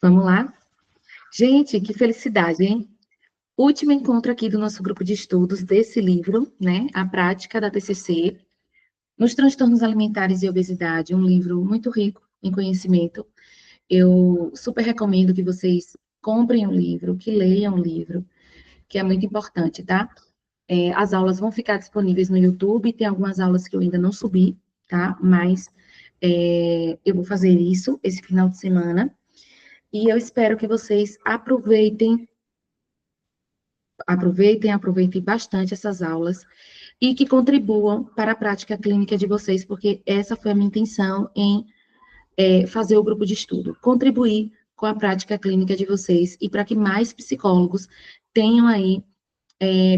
Vamos lá? Gente, que felicidade, hein? Último encontro aqui do nosso grupo de estudos desse livro, né? A Prática da TCC, nos transtornos alimentares e obesidade, um livro muito rico em conhecimento. Eu super recomendo que vocês comprem o livro, que leiam o livro, que é muito importante, tá? As aulas vão ficar disponíveis no YouTube, tem algumas aulas que eu ainda não subi, tá? Mas eu vou fazer isso esse final de semana. E eu espero que vocês aproveitem bastante essas aulas e que contribuam para a prática clínica de vocês, porque essa foi a minha intenção em fazer o grupo de estudo, contribuir com a prática clínica de vocês e para que mais psicólogos tenham aí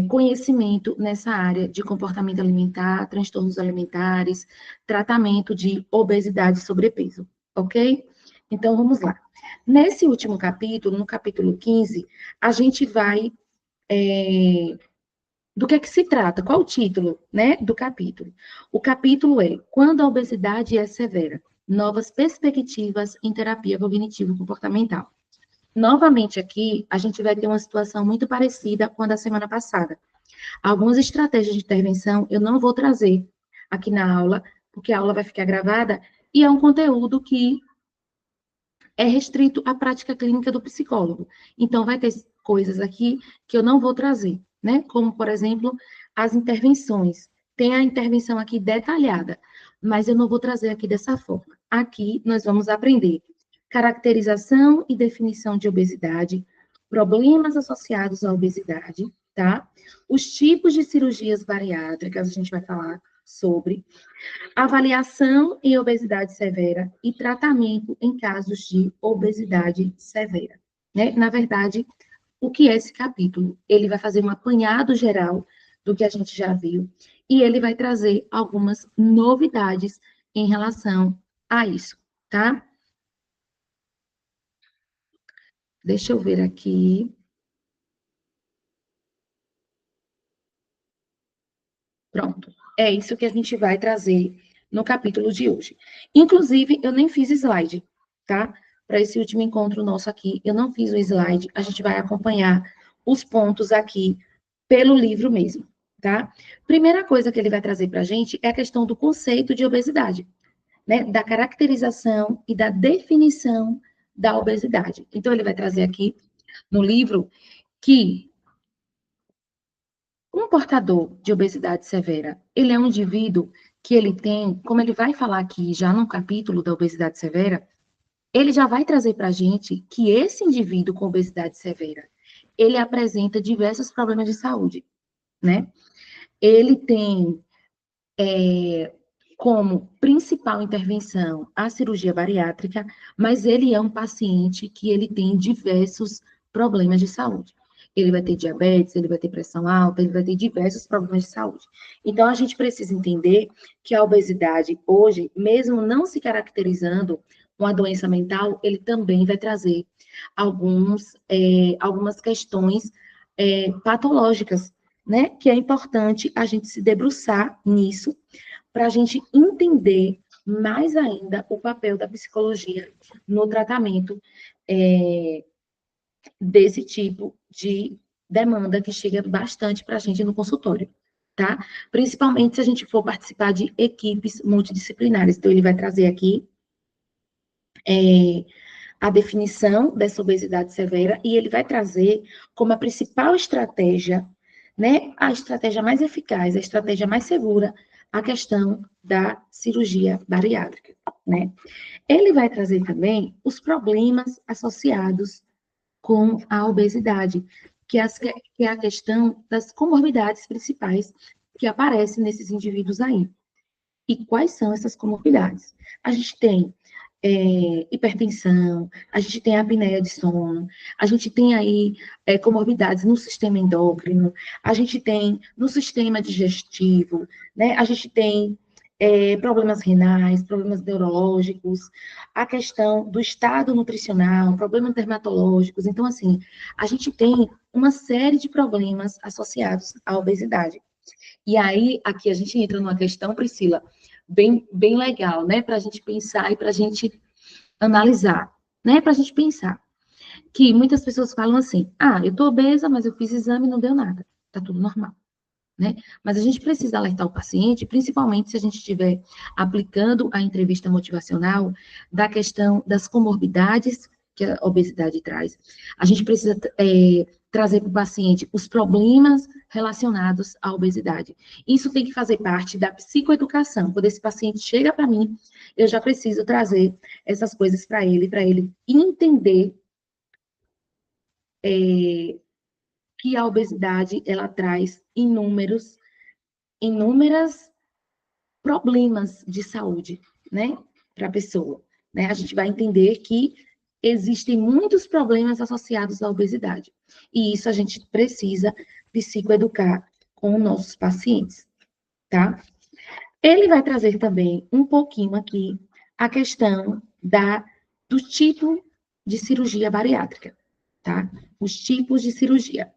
conhecimento nessa área de comportamento alimentar, transtornos alimentares, tratamento de obesidade e sobrepeso, ok? Então, vamos lá. Nesse último capítulo, no capítulo 15, a gente vai do que se trata? Qual o título, né, do capítulo? O capítulo é Quando a obesidade é severa, novas perspectivas em terapia cognitivo-comportamental. Novamente aqui, a gente vai ter uma situação muito parecida com a da semana passada. Algumas estratégias de intervenção eu não vou trazer aqui na aula, porque a aula vai ficar gravada e é um conteúdo que é restrito à prática clínica do psicólogo. Então, vai ter coisas aqui que eu não vou trazer, né? Como, por exemplo, as intervenções. Tem a intervenção aqui detalhada, mas eu não vou trazer aqui dessa forma. Aqui nós vamos aprender caracterização e definição de obesidade, problemas associados à obesidade, tá? Os tipos de cirurgias bariátricas, a gente vai falar sobre avaliação em obesidade severa e tratamento em casos de obesidade severa. Né? Na verdade, o que é esse capítulo? Ele vai fazer um apanhado geral do que a gente já viu e ele vai trazer algumas novidades em relação a isso, tá? Deixa eu ver aqui. Pronto. É isso que a gente vai trazer no capítulo de hoje. Inclusive, eu nem fiz slide, tá? Para esse último encontro nosso aqui, eu não fiz o slide, a gente vai acompanhar os pontos aqui pelo livro mesmo, tá? Primeira coisa que ele vai trazer para a gente é a questão do conceito de obesidade, né? Da caracterização e da definição da obesidade. Então, ele vai trazer aqui no livro que um portador de obesidade severa, ele é um indivíduo que ele tem, como ele vai falar aqui já no capítulo da obesidade severa, ele já vai trazer para a gente que esse indivíduo com obesidade severa, ele apresenta diversos problemas de saúde, né? Ele tem como principal intervenção a cirurgia bariátrica, mas ele é um paciente que ele tem diversos problemas de saúde. Ele vai ter diabetes, ele vai ter pressão alta, ele vai ter diversos problemas de saúde. Então, a gente precisa entender que a obesidade, hoje, mesmo não se caracterizando uma doença mental, ele também vai trazer algumas questões patológicas, né? Que é importante a gente se debruçar nisso para a gente entender mais ainda o papel da psicologia no tratamento desse tipo de demanda que chega bastante para a gente no consultório, tá? Principalmente se a gente for participar de equipes multidisciplinares. Então, ele vai trazer aqui a definição dessa obesidade severa e ele vai trazer como a principal estratégia, né, a estratégia mais eficaz, a estratégia mais segura, a questão da cirurgia bariátrica, né? Ele vai trazer também os problemas associados com a obesidade, que é a questão das comorbidades principais que aparecem nesses indivíduos aí. E quais são essas comorbidades? A gente tem hipertensão, a gente tem apneia de sono, a gente tem aí comorbidades no sistema endócrino, a gente tem no sistema digestivo, né? A gente tem problemas renais, problemas neurológicos, a questão do estado nutricional, problemas dermatológicos. Então, assim, a gente tem uma série de problemas associados à obesidade. E aí, aqui a gente entra numa questão, Priscila, bem legal, né? Para a gente pensar e para a gente analisar. né? Para a gente pensar. Que muitas pessoas falam assim, ah, eu tô obesa, mas eu fiz exame e não deu nada. Tá tudo normal. Né? Mas a gente precisa alertar o paciente, principalmente se a gente estiver aplicando a entrevista motivacional, da questão das comorbidades que a obesidade traz. A gente precisa trazer para o paciente os problemas relacionados à obesidade. Isso tem que fazer parte da psicoeducação. Quando esse paciente chega para mim, eu já preciso trazer essas coisas para ele entender que a obesidade, ela traz inúmeras problemas de saúde, né, para a pessoa. Né? A gente vai entender que existem muitos problemas associados à obesidade. E isso a gente precisa psicoeducar com os nossos pacientes, tá? Ele vai trazer também um pouquinho aqui a questão do tipo de cirurgia bariátrica, tá? Os tipos de cirurgia.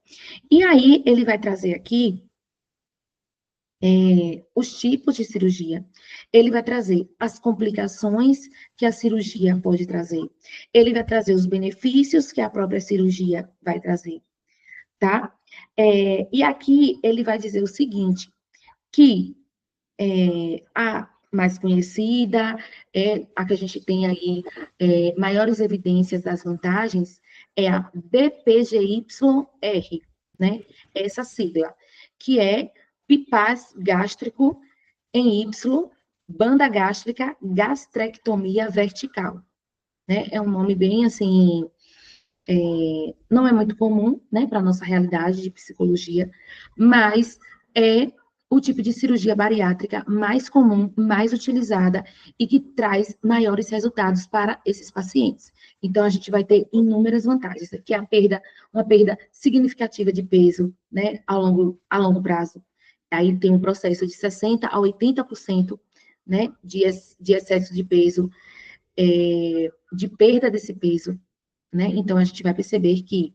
E aí, ele vai trazer aqui os tipos de cirurgia, ele vai trazer as complicações que a cirurgia pode trazer, ele vai trazer os benefícios que a própria cirurgia vai trazer, tá? E aqui ele vai dizer o seguinte, que a mais conhecida, a que a gente tem aí maiores evidências das vantagens, é a BPGYR, né? Essa sigla, que é bypass gástrico em Y, banda gástrica, gastrectomia vertical. Né? É um nome bem assim, não é muito comum, né, para a nossa realidade de psicologia, mas é o tipo de cirurgia bariátrica mais comum, mais utilizada e que traz maiores resultados para esses pacientes. Então, a gente vai ter inúmeras vantagens, que é uma perda significativa de peso, né, a longo prazo. Aí tem um processo de 60% a 80%, né, de excesso de peso, de perda desse peso, né? Então, a gente vai perceber que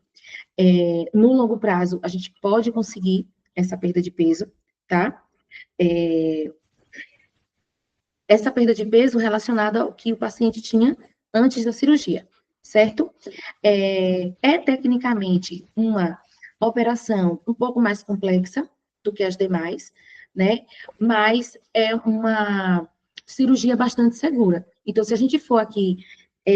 no longo prazo a gente pode conseguir essa perda de peso, tá? Essa perda de peso relacionada ao que o paciente tinha antes da cirurgia, certo? Tecnicamente uma operação um pouco mais complexa do que as demais, né? Mas é uma cirurgia bastante segura. Então, se a gente for aqui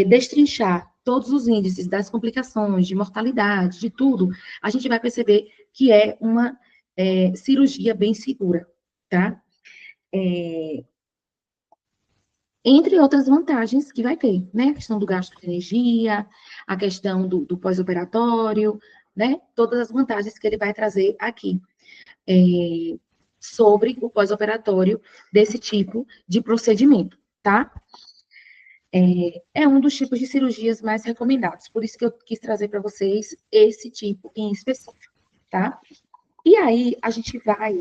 destrinchar todos os índices das complicações, de mortalidade, de tudo, a gente vai perceber que é uma cirurgia bem segura, tá? Entre outras vantagens que vai ter, né? A questão do gasto de energia, a questão do pós-operatório, né? Todas as vantagens que ele vai trazer aqui sobre o pós-operatório desse tipo de procedimento, tá? É um dos tipos de cirurgias mais recomendados, por isso que eu quis trazer para vocês esse tipo em específico, tá? E aí, a gente vai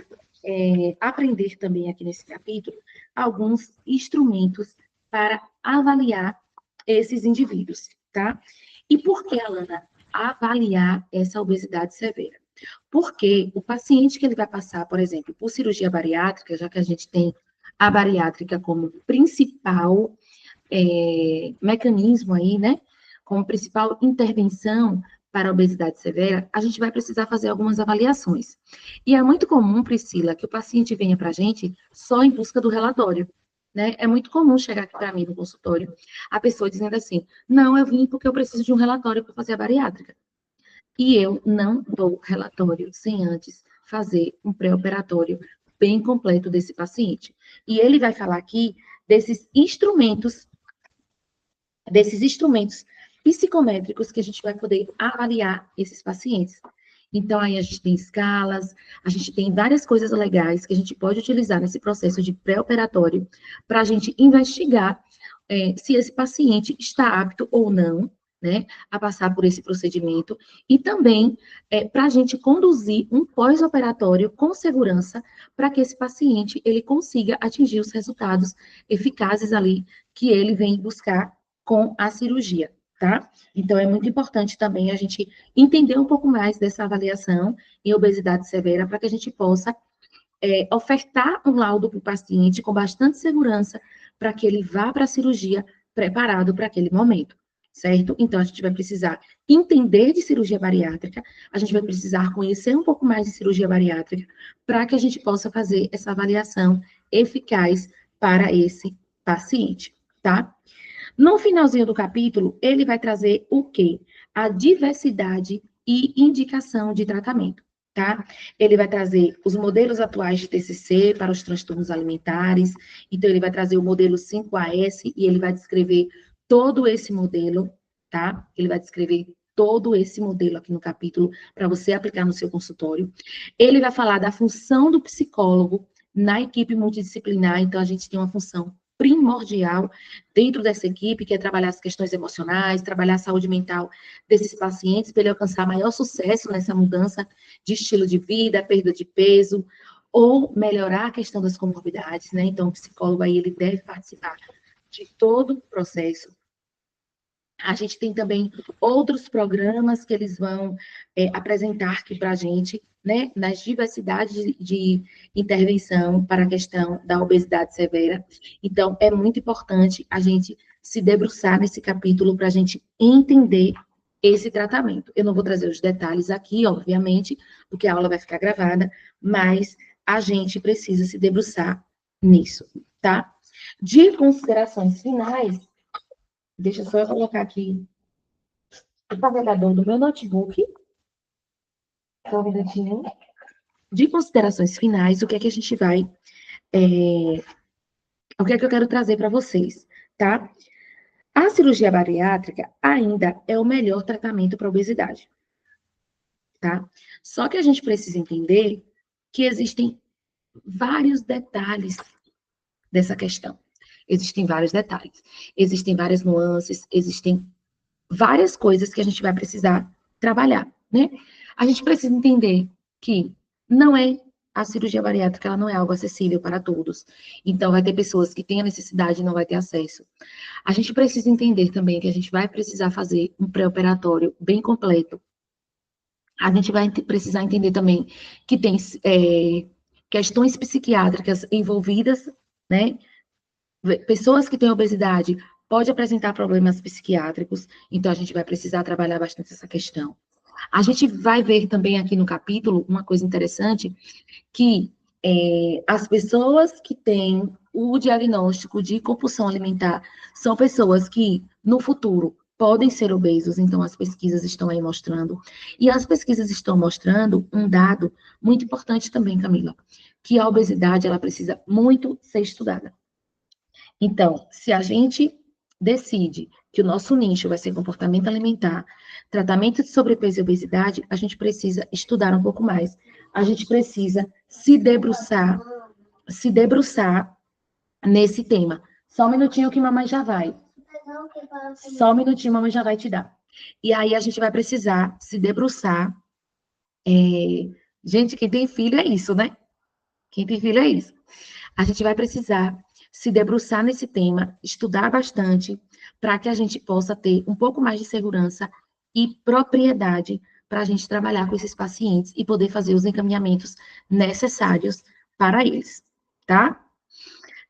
aprender também aqui nesse capítulo alguns instrumentos para avaliar esses indivíduos, tá? E por que, Alana, avaliar essa obesidade severa? Porque o paciente que ele vai passar, por exemplo, por cirurgia bariátrica, já que a gente tem a bariátrica como principal mecanismo aí, né? Como principal intervenção para a obesidade severa, a gente vai precisar fazer algumas avaliações. E é muito comum, Priscila, que o paciente venha para a gente só em busca do relatório. Né? É muito comum chegar aqui para mim no consultório, a pessoa dizendo assim: não, eu vim porque eu preciso de um relatório para fazer a bariátrica. E eu não dou relatório sem antes fazer um pré-operatório bem completo desse paciente. E ele vai falar aqui desses instrumentos psicométricos que a gente vai poder avaliar esses pacientes. Então, aí a gente tem escalas, a gente tem várias coisas legais que a gente pode utilizar nesse processo de pré-operatório para a gente investigar se esse paciente está apto ou não, né, a passar por esse procedimento, e também para a gente conduzir um pós-operatório com segurança para que esse paciente ele consiga atingir os resultados eficazes ali que ele vem buscar com a cirurgia, tá? Então, é muito importante também a gente entender um pouco mais dessa avaliação em obesidade severa para que a gente possa ofertar um laudo para o paciente com bastante segurança para que ele vá para a cirurgia preparado para aquele momento, certo? Então, a gente vai precisar entender de cirurgia bariátrica, a gente vai precisar conhecer um pouco mais de cirurgia bariátrica, para que a gente possa fazer essa avaliação eficaz para esse paciente, tá? No finalzinho do capítulo, ele vai trazer o quê? A diversidade e indicação de tratamento, tá? Ele vai trazer os modelos atuais de TCC para os transtornos alimentares, então ele vai trazer o modelo 5AS e ele vai descrever todo esse modelo, tá? Ele vai descrever todo esse modelo aqui no capítulo para você aplicar no seu consultório. Ele vai falar da função do psicólogo na equipe multidisciplinar, então a gente tem uma função primordial dentro dessa equipe, que é trabalhar as questões emocionais, trabalhar a saúde mental desses pacientes, para ele alcançar maior sucesso nessa mudança de estilo de vida, perda de peso, ou melhorar a questão das comorbidades, né? Então, o psicólogo aí, ele deve participar de todo o processo. A gente tem também outros programas que eles vão apresentar aqui para a gente, né, nas diversidades de intervenção para a questão da obesidade severa. Então, é muito importante a gente se debruçar nesse capítulo para a gente entender esse tratamento. Eu não vou trazer os detalhes aqui, obviamente, porque a aula vai ficar gravada, mas a gente precisa se debruçar nisso, tá? De considerações finais, deixa só eu colocar aqui o carregador do meu notebook. Só um minutinho. De considerações finais, o que é que a gente vai... o que é que eu quero trazer para vocês, tá? A cirurgia bariátrica ainda é o melhor tratamento para obesidade, tá? Só que a gente precisa entender que existem vários detalhes dessa questão. Existem vários detalhes, existem várias nuances, existem várias coisas que a gente vai precisar trabalhar, né? A gente precisa entender que não é a cirurgia bariátrica, ela não é algo acessível para todos. Então, vai ter pessoas que têm a necessidade e não vai ter acesso. A gente precisa entender também que a gente vai precisar fazer um pré-operatório bem completo. A gente vai precisar entender também que tem questões psiquiátricas envolvidas, né? Pessoas que têm obesidade podem apresentar problemas psiquiátricos, então a gente vai precisar trabalhar bastante essa questão. A gente vai ver também aqui no capítulo uma coisa interessante, que as pessoas que têm o diagnóstico de compulsão alimentar são pessoas que, no futuro, podem ser obesos, então as pesquisas estão aí mostrando. E as pesquisas estão mostrando um dado muito importante também, Camila, que a obesidade, ela precisa muito ser estudada. Então, se a gente decide que o nosso nicho vai ser comportamento alimentar, tratamento de sobrepeso e obesidade, a gente precisa estudar um pouco mais. A gente precisa se debruçar nesse tema. Só um minutinho que mamãe já vai. Só um minutinho, mamãe já vai te dar. E aí a gente vai precisar se debruçar. Gente, quem tem filho é isso, né? Quem tem filho é isso. A gente vai precisar se debruçar nesse tema, estudar bastante, para que a gente possa ter um pouco mais de segurança e propriedade para a gente trabalhar com esses pacientes e poder fazer os encaminhamentos necessários para eles, tá?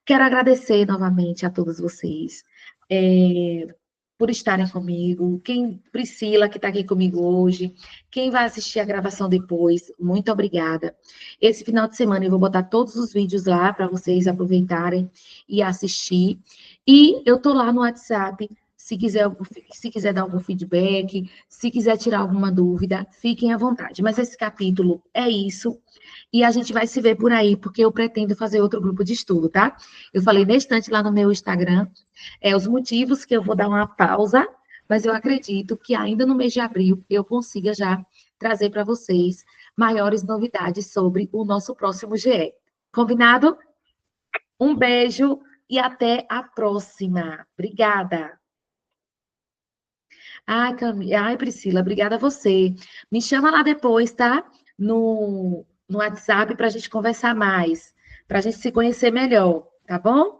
Quero agradecer novamente a todos vocês por estarem comigo. Priscila, que está aqui comigo hoje. Quem vai assistir a gravação depois, muito obrigada. Esse final de semana eu vou botar todos os vídeos lá para vocês aproveitarem e assistir. E eu tô lá no WhatsApp. Se quiser dar algum feedback, se quiser tirar alguma dúvida, fiquem à vontade. Mas esse capítulo é isso. E a gente vai se ver por aí, porque eu pretendo fazer outro grupo de estudo, tá? Eu falei na estante lá no meu Instagram, os motivos que eu vou dar uma pausa, mas eu acredito que ainda no mês de abril eu consiga já trazer para vocês maiores novidades sobre o nosso próximo GE. Combinado? Um beijo e até a próxima. Obrigada. Ai, Priscila, obrigada a você. Me chama lá depois, tá? No WhatsApp para a gente conversar mais, para a gente se conhecer melhor, tá bom?